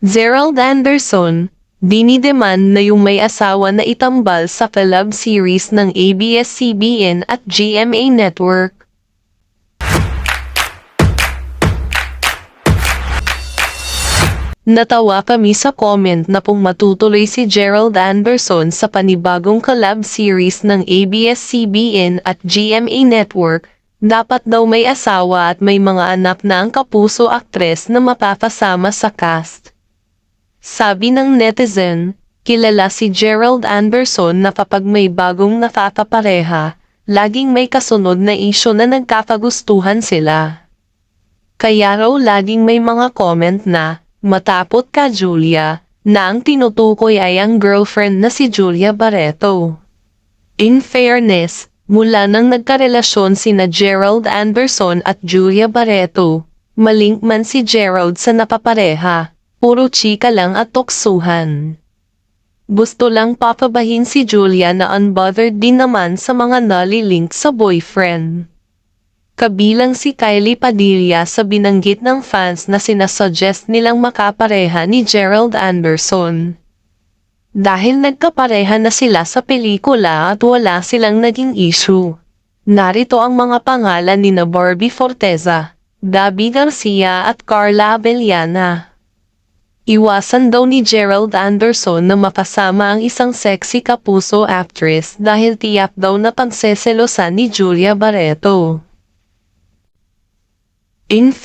Gerald Anderson, dinideman na yung may asawa na itambal sa collab series ng ABS-CBN at GMA Network. Natawa kami sa comment na kung matutuloy si Gerald Anderson sa panibagong collab series ng ABS-CBN at GMA Network, dapat daw may asawa at may mga anak na ang kapuso aktres na mapapasama sa cast. Sabi ng netizen, kilala si Gerald Anderson na kapag may bagong nakakapareha, laging may kasunod na isyu na nagkakagustuhan sila. Kaya raw laging may mga comment na, "Matapot ka Julia," na ang tinutukoy ay ang girlfriend na si Julia Barreto. In fairness, mula nang nagkarelasyon sina Gerald Anderson at Julia Barreto, malink man si Gerald sa napapareha, puro chika lang at tuksuhan. Gusto lang papabahin si Julia na unbothered din naman sa mga nalilink sa boyfriend. Kabilang si Kylie Padilla sa binanggit ng fans na sinasuggest nilang makapareha ni Gerald Anderson. Dahil nagkapareha na sila sa pelikula at wala silang naging issue. Narito ang mga pangalan ni na Barbie Forteza, Gabby Garcia at Carla Abellana. Iwasan daw ni Gerald Anderson na makasama ang isang sexy kapuso actress dahil tiyak daw na pagseselosan ni Julia Barreto. In